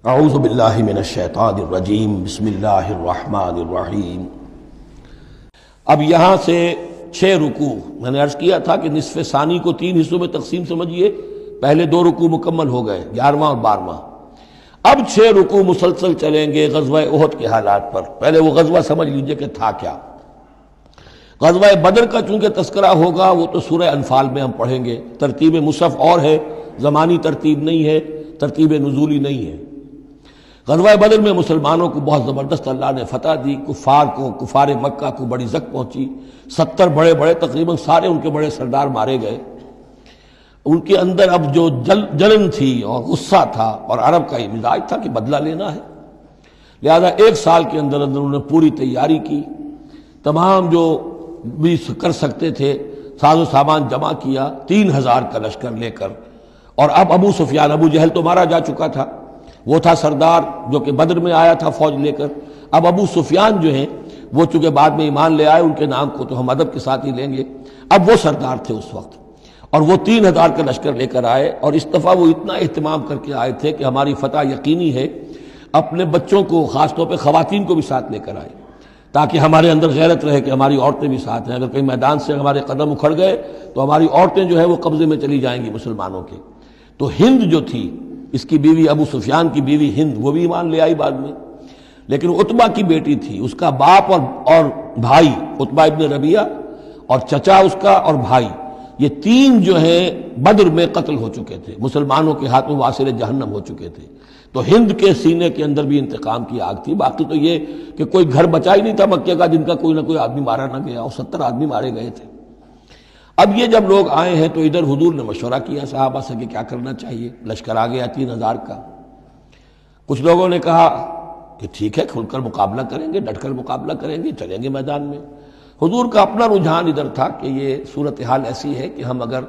اعوذ باللہ من الشیطان الرجیم بسم اللہ الرحمن الرحیم۔ اب یہاں سے 6 رکوع میں نے عرض کیا تھا کہ نصف ثانی کو 3 حصوں میں تقسیم سمجھیے، پہلے 2 رکوع مکمل ہو گئے، 11واں اور 12واں۔ اب 6 رکوع مسلسل چلیں گے غزوہ احد کے حالات پر۔ پہلے وہ غزوہ سمجھ لیجئے کہ تھا کیا۔ غزوہ بدر کا چونکہ تذکرہ ہوگا وہ تو سورہ انفال میں ہم پڑھیں گے، ترتیب مصحف اور ہے، زمانی ترتیب نہیں ہے، ترتیب نزولی نہیں ہے۔ غزوہ بدر میں مسلمانوں کو بہت زبردست اللہ نے فتح دی، کفار مکہ کو بڑی زک پہنچی، 70 بڑے تقریباً سارے ان کے بڑے سردار مارے گئے۔ ان کے اندر اب جو جلن تھی اور غصہ تھا، اور عرب کا یہ مزاج تھا کہ بدلہ لینا ہے، لہذا 1 سال کے اندر انہوں نے پوری تیاری کی، تمام جو بھی کر سکتے تھے ساز و سامان جمع کیا، 3000 کا لشکر لے کر۔ اور اب ابو سفیان، ابو جہل تو مارا جا چکا تھا، وہ تھا سردار جو کہ بدر میں آیا تھا فوج لے کر۔ اب ابو سفیان جو ہیں وہ چونکہ بعد میں ایمان لے آئے، ان کے نام کو تو ہم ادب کے ساتھ ہی لیں گے، اب وہ سردار تھے اس وقت، اور وہ 3000 کا لشکر لے کر آئے۔ اور اس دفعہ وہ اتنا اہتمام کر کے آئے تھے کہ ہماری فتح یقینی ہے، اپنے بچوں کو خاص طور پہ خواتین کو بھی ساتھ لے کر آئے، تاکہ ہمارے اندر غیرت رہے کہ ہماری عورتیں بھی ساتھ ہیں، اگر کہیں میدان سے ہمارے قدم اکھڑ گئے تو ہماری عورتیں جو ہے وہ قبضے میں چلی جائیں گی مسلمانوں کے۔ تو ہند جو تھی، اس کی بیوی ابو سفیان کی بیوی ہند، وہ بھی ایمان لے آئی بعد میں، لیکن عتبہ کی بیٹی تھی، اس کا باپ اور بھائی عتبہ ابن ربیعہ، اور چچا اس کا اور بھائی، یہ 3 جو ہیں بدر میں قتل ہو چکے تھے، مسلمانوں کے ہاتھوں واسر جہنم ہو چکے تھے۔ تو ہند کے سینے کے اندر بھی انتقام کی آگ تھی۔ باقی تو یہ کہ کوئی گھر بچا ہی نہیں تھا مکے کا جن کا کوئی نہ کوئی آدمی مارا نہ گیا، اور 70 آدمی مارے گئے تھے۔ اب یہ جب لوگ آئے ہیں تو ادھر حضور نے مشورہ کیا صحابہ سے کہ کیا کرنا چاہیے، لشکر آ گیا 3000 کا۔ کچھ لوگوں نے کہا کہ ٹھیک ہے، کھل کر مقابلہ کریں گے، ڈٹ کر مقابلہ کریں گے، چلیں گے میدان میں۔ حضور کا اپنا رجحان ادھر تھا کہ یہ صورتحال ایسی ہے کہ ہم اگر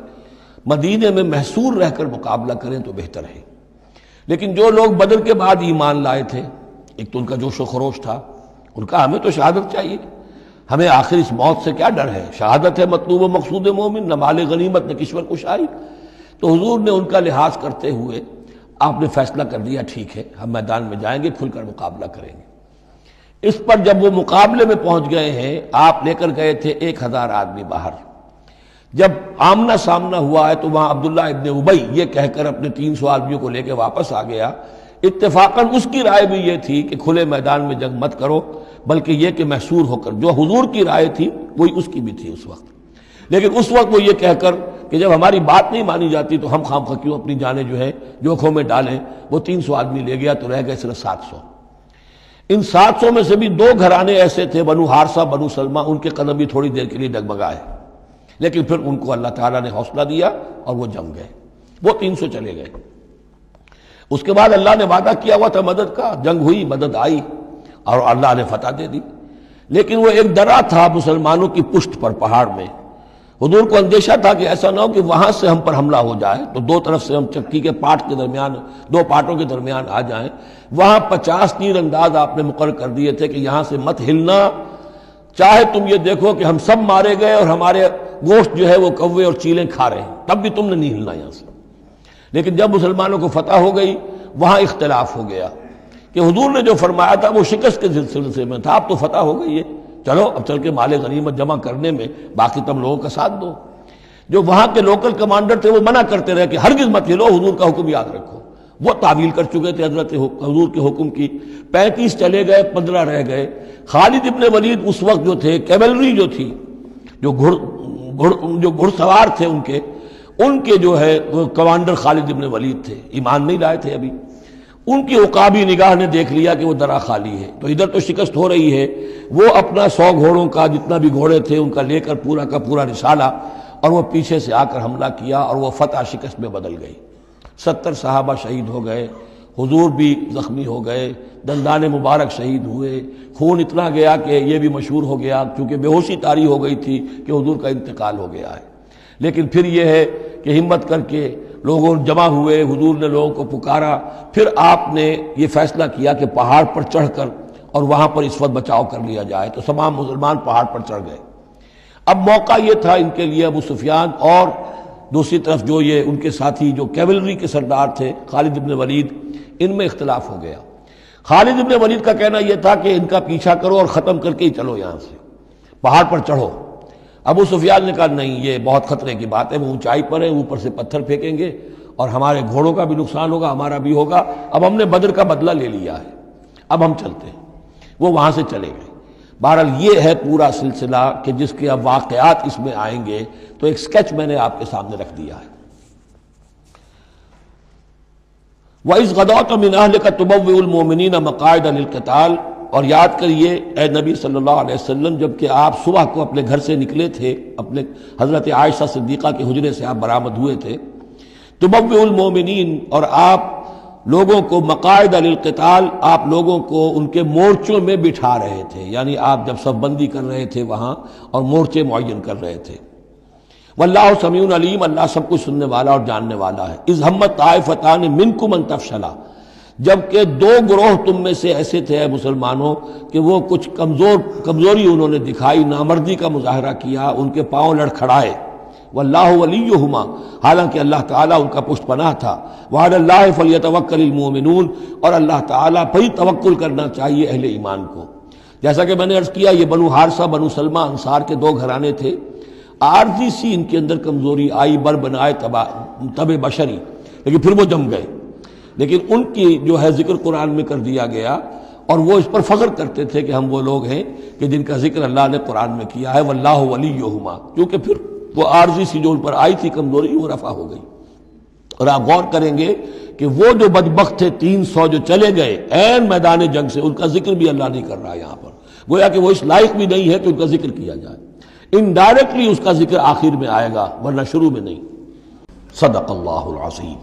مدینے میں محصور رہ کر مقابلہ کریں تو بہتر ہے۔ لیکن جو لوگ بدر کے بعد ایمان لائے تھے، ایک تو ان کا جوش و خروش تھا، ان کا ہمیں تو شہادت چاہیے، ہمیں آخر اس موت سے کیا ڈر ہے، شہادت ہے مطلوب و مقصود مومن، نہ مال غنیمت نہ کشور کشائی۔ تو حضور نے ان کا لحاظ کرتے ہوئے آپ نے فیصلہ کر دیا ٹھیک ہے ہم میدان میں جائیں گے، کھل کر مقابلہ کریں گے۔ اس پر جب وہ مقابلے میں پہنچ گئے ہیں، آپ لے کر گئے تھے 1000 آدمی باہر۔ جب آمنا سامنا ہوا ہے تو وہاں عبداللہ ابن ابی یہ کہہ کر اپنے 300 آدمیوں کو لے کے واپس آ گیا۔ اتفاقاً اس کی رائے بھی یہ تھی کہ کھلے میدان میں جنگ مت کرو، بلکہ یہ کہ محصور ہو کر، جو حضور کی رائے تھی وہی اس کی بھی تھی اس وقت۔ لیکن اس وقت وہ یہ کہہ کر کہ جب ہماری بات نہیں مانی جاتی تو ہم خواہ کیوں اپنی جانیں جو ہے جوکھوں میں ڈالیں، وہ 300 آدمی لے گیا تو رہ گئے صرف 700۔ ان 700 میں سے بھی 2 گھرانے ایسے تھے، بنو حارثہ بنو سلمہ، ان کے قدم بھی تھوڑی دیر کے لیے ڈگمگائے، لیکن پھر ان کو اللہ تعالیٰ نے حوصلہ دیا اور وہ جم گئے، وہ 300 چلے گئے۔ اس کے بعد اللہ نے وعدہ کیا ہوا تھا مدد کا، جنگ ہوئی، مدد آئی اور اللہ نے فتح دے دی۔ لیکن وہ ایک درہ تھا مسلمانوں کی پشت پر پہاڑ میں۔ حضور کو اندیشہ تھا کہ ایسا نہ ہو کہ وہاں سے ہم پر حملہ ہو جائے، تو 2 طرف سے ہم چکی کے پاٹ کے درمیان، 2 پاٹوں کے درمیان آ جائیں۔ وہاں 50 تیر انداز آپ نے مقرر کر دیے تھے کہ یہاں سے مت ہلنا، چاہے تم یہ دیکھو کہ ہم سب مارے گئے اور ہمارے گوشت جو ہے وہ کوے اور چیلیں کھا رہے ہیں، تب بھی تم نے نہیں ہلنا یہاں سے۔ لیکن جب مسلمانوں کو فتح ہو گئی، وہاں اختلاف ہو گیا کہ حضور نے جو فرمایا تھا وہ شکست کے سلسلے میں تھا، اب تو فتح ہو گئی ہے، چلو اب چل کے مال غنیمت جمع کرنے میں باقی تم لوگوں کا ساتھ دو۔ جو وہاں کے لوکل کمانڈر تھے وہ منع کرتے رہے کہ ہرگز مت ہلو، حضور کا حکم یاد رکھو۔ وہ تعویل کر چکے تھے حضرت حضور کے حکم کی۔ 35 چلے گئے، 15 رہ گئے۔ خالد ابن ولید اس وقت جو تھے، کیولری جو تھی، جو گھڑ سوار تھے ان کے جو ہے وہ کمانڈر خالد ابن ولید تھے، ایمان نہیں لائے تھے ابھی۔ ان کی عقابی نگاہ نے دیکھ لیا کہ وہ درہ خالی ہے، تو ادھر تو شکست ہو رہی ہے، وہ اپنا 100 گھوڑوں کا جتنا بھی گھوڑے تھے ان کا لے کر پورا کا پورا رسالہ، اور وہ پیچھے سے آ کر حملہ کیا اور وہ فتح شکست میں بدل گئی۔ 70 صحابہ شہید ہو گئے، حضور بھی زخمی ہو گئے، دندان مبارک شہید ہوئے، خون اتنا گیا کہ یہ بھی مشہور ہو گیا کیونکہ بے ہوشی طاری ہو گئی تھی کہ حضور کا انتقال ہو گیا ہے۔ لیکن پھر یہ ہے کہ ہمت کر کے لوگوں جمع ہوئے، حضور نے لوگوں کو پکارا، پھر آپ نے یہ فیصلہ کیا کہ پہاڑ پر چڑھ کر اور وہاں پر اس وقت بچاؤ کر لیا جائے، تو تمام مسلمان پہاڑ پر چڑھ گئے۔ اب موقع یہ تھا ان کے لیے، ابو سفیان اور دوسری طرف جو یہ ان کے ساتھی جو کیولری کے سردار تھے خالد ابن ولید، ان میں اختلاف ہو گیا۔ خالد ابن ولید کا کہنا یہ تھا کہ ان کا پیچھا کرو اور ختم کر کے ہی چلو، یہاں سے پہاڑ پر چڑھو۔ ابو سفیان نے کہا نہیں، یہ بہت خطرے کی بات ہے، وہ اونچائی پر ہے، اوپر سے پتھر پھینکیں گے اور ہمارے گھوڑوں کا بھی نقصان ہوگا، ہمارا بھی ہوگا، اب ہم نے بدر کا بدلہ لے لیا ہے، اب ہم چلتے ہیں۔ وہ وہاں سے چلے گئے۔ بہرحال یہ ہے پورا سلسلہ کہ جس کے اب واقعات اس میں آئیں گے، تو ایک سکیچ میں نے آپ کے سامنے رکھ دیا ہے۔ وَإِذْ غَدَوْتَ مِنْ أَهْلِكَ تُبَوِّئُ الْمُؤْمِنِينَ مَقَاعِدَ لِلْقِتَالِ، اور یاد کریے اے نبی صلی اللہ علیہ وسلم، جب کہ آپ صبح کو اپنے گھر سے نکلے تھے، اپنے حضرت عائشہ صدیقہ کے حجرے سے آپ برآمد ہوئے تھے، تُبَوِّئُ الْمُؤْمِنِينَ، اور آپ لوگوں کو مقاعد للقتال، آپ لوگوں کو ان کے مورچوں میں بٹھا رہے تھے، یعنی آپ جب صف بندی کر رہے تھے وہاں اور مورچے معین کر رہے تھے۔ واللہ سمیع علیم، اللہ سب کچھ سننے والا اور جاننے والا ہے۔ اذ ہمت طائفتان منکم ان تفشلا، جبکہ دو گروہ تم میں سے ایسے تھے اے مسلمانوں کہ وہ کچھ کمزوری انہوں نے دکھائی، نامردی کا مظاہرہ کیا، ان کے پاؤں لڑکھڑائے۔ واللہ ولیہما، حالانکہ اللہ تعالیٰ ان کا پشت پناہ تھا۔ وعلی اللہ فلیتوکل المؤمنون، اور اللہ تعالیٰ پر ہی توکل کرنا چاہیے اہل ایمان کو۔ جیسا کہ میں نے عرض کیا، یہ بنو حارثہ بنو سلمہ انصار کے دو گھرانے تھے، عارضی سی ان کے اندر کمزوری آئی، بر بنائے تب بشری، لیکن پھر وہ جم گئے۔ لیکن ان کی جو ہے ذکر قرآن میں کر دیا گیا، اور وہ اس پر فخر کرتے تھے کہ ہم وہ لوگ ہیں کہ جن کا ذکر اللہ نے قرآن میں کیا ہے، واللہ ولیہما، کیونکہ پھر وہ عارضی سی جو ان پر آئی تھی کمزوری، وہ رفع ہو گئی۔ اور آپ غور کریں گے کہ وہ جو بدبخت تھے 300 جو چلے گئے عین میدان جنگ سے، ان کا ذکر بھی اللہ نہیں کر رہا یہاں پر، گویا کہ وہ اس لائق بھی نہیں ہے کہ ان کا ذکر کیا جائے۔ انڈائریکٹلی اس کا ذکر آخر میں آئے گا، ورنہ شروع میں نہیں۔ صدق اللہ العظیم۔